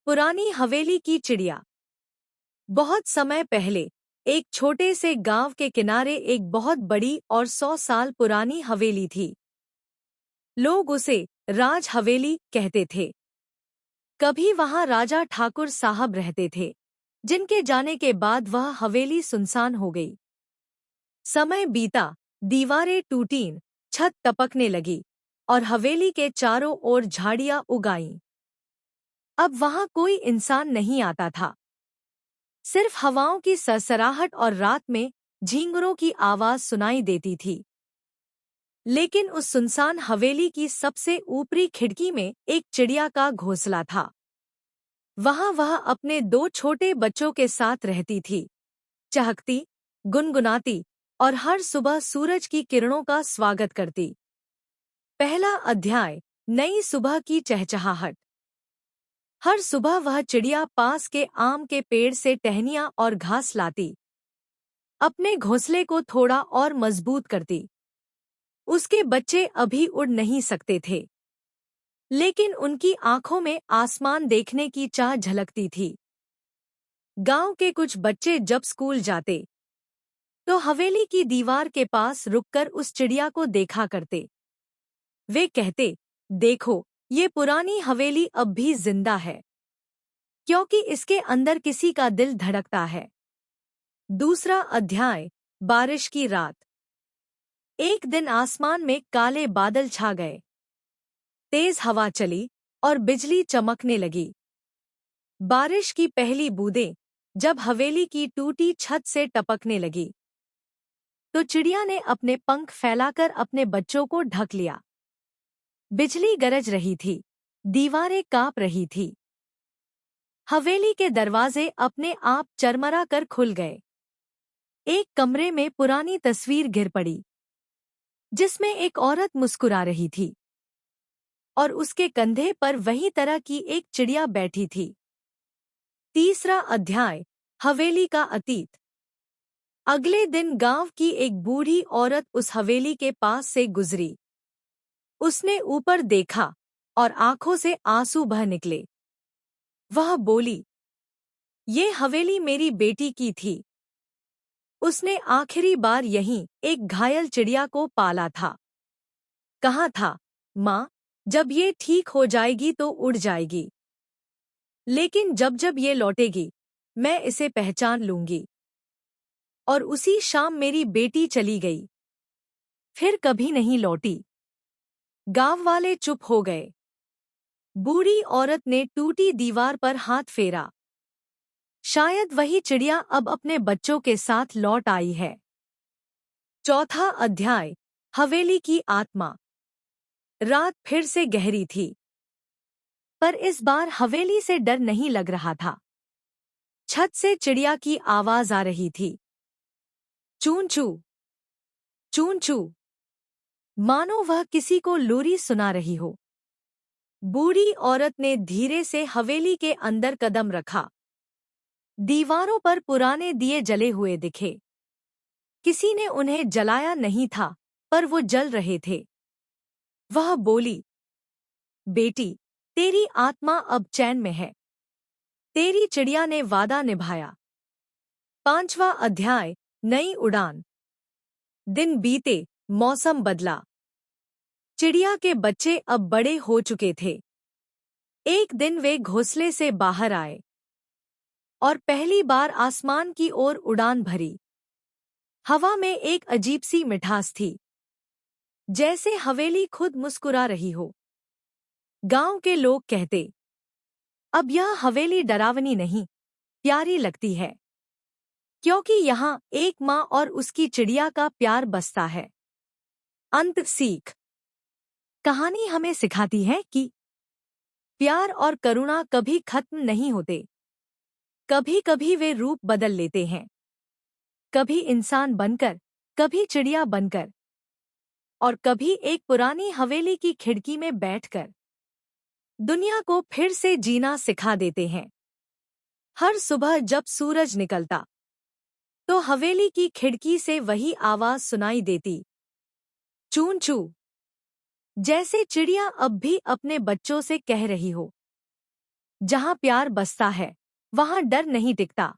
पुरानी हवेली की चिड़िया। बहुत समय पहले एक छोटे से गांव के किनारे एक बहुत बड़ी और 100 साल पुरानी हवेली थी। लोग उसे राज हवेली कहते थे। कभी वहां राजा ठाकुर साहब रहते थे, जिनके जाने के बाद वह हवेली सुनसान हो गई। समय बीता, दीवारें टूटीं, छत टपकने लगी और हवेली के चारों ओर झाड़ियां उग आईं। अब वहां कोई इंसान नहीं आता था। सिर्फ हवाओं की सरसराहट और रात में झींगुरों की आवाज सुनाई देती थी। लेकिन उस सुनसान हवेली की सबसे ऊपरी खिड़की में एक चिड़िया का घोंसला था। वहां वह अपने दो छोटे बच्चों के साथ रहती थी, चहकती, गुनगुनाती और हर सुबह सूरज की किरणों का स्वागत करती। पहला अध्याय, नई सुबह की चहचहाहट। हर सुबह वह चिड़िया पास के आम के पेड़ से टहनियां और घास लाती, अपने घोंसले को थोड़ा और मजबूत करती। उसके बच्चे अभी उड़ नहीं सकते थे, लेकिन उनकी आंखों में आसमान देखने की चाह झलकती थी। गांव के कुछ बच्चे जब स्कूल जाते, तो हवेली की दीवार के पास रुककर उस चिड़िया को देखा करते। वे कहते, देखो, ये पुरानी हवेली अब भी जिंदा है, क्योंकि इसके अंदर किसी का दिल धड़कता है। दूसरा अध्याय, बारिश की रात। एक दिन आसमान में काले बादल छा गए। तेज हवा चली और बिजली चमकने लगी। बारिश की पहली बूंदें जब हवेली की टूटी छत से टपकने लगी, तो चिड़िया ने अपने पंख फैलाकर अपने बच्चों को ढक लिया। बिजली गरज रही थी, दीवारें कांप रही थी। हवेली के दरवाजे अपने आप चरमरा कर खुल गए। एक कमरे में पुरानी तस्वीर गिर पड़ी, जिसमें एक औरत मुस्कुरा रही थी और उसके कंधे पर वही तरह की एक चिड़िया बैठी थी। तीसरा अध्याय, हवेली का अतीत। अगले दिन गांव की एक बूढ़ी औरत उस हवेली के पास से गुजरी। उसने ऊपर देखा और आंखों से आंसू बह निकले। वह बोली, ये हवेली मेरी बेटी की थी। उसने आखिरी बार यहीं एक घायल चिड़िया को पाला था। कहा था, माँ, जब ये ठीक हो जाएगी तो उड़ जाएगी, लेकिन जब जब ये लौटेगी, मैं इसे पहचान लूंगी। और उसी शाम मेरी बेटी चली गई, फिर कभी नहीं लौटी। गांव वाले चुप हो गए। बूढ़ी औरत ने टूटी दीवार पर हाथ फेरा। शायद वही चिड़िया अब अपने बच्चों के साथ लौट आई है। चौथा अध्याय, हवेली की आत्मा। रात फिर से गहरी थी, पर इस बार हवेली से डर नहीं लग रहा था। छत से चिड़िया की आवाज आ रही थी, चूं चू, चूं चू, मानो वह किसी को लोरी सुना रही हो। बूढ़ी औरत ने धीरे से हवेली के अंदर कदम रखा। दीवारों पर पुराने दिए जले हुए दिखे। किसी ने उन्हें जलाया नहीं था, पर वो जल रहे थे। वह बोली, बेटी, तेरी आत्मा अब चैन में है। तेरी चिड़िया ने वादा निभाया। पांचवा अध्याय, नई उड़ान। दिन बीते, मौसम बदला। चिड़िया के बच्चे अब बड़े हो चुके थे। एक दिन वे घोंसले से बाहर आए और पहली बार आसमान की ओर उड़ान भरी। हवा में एक अजीब सी मिठास थी, जैसे हवेली खुद मुस्कुरा रही हो। गांव के लोग कहते, अब यह हवेली डरावनी नहीं, प्यारी लगती है, क्योंकि यहाँ एक माँ और उसकी चिड़िया का प्यार बसता है। अंत सीख। कहानी हमें सिखाती है कि प्यार और करुणा कभी खत्म नहीं होते। कभी कभी वे रूप बदल लेते हैं, कभी इंसान बनकर, कभी चिड़िया बनकर, और कभी एक पुरानी हवेली की खिड़की में बैठकर दुनिया को फिर से जीना सिखा देते हैं। हर सुबह जब सूरज निकलता, तो हवेली की खिड़की से वही आवाज सुनाई देती, चूं चू, जैसे चिड़िया अब भी अपने बच्चों से कह रही हो, जहाँ प्यार बसता है वहाँ डर नहीं टिकता।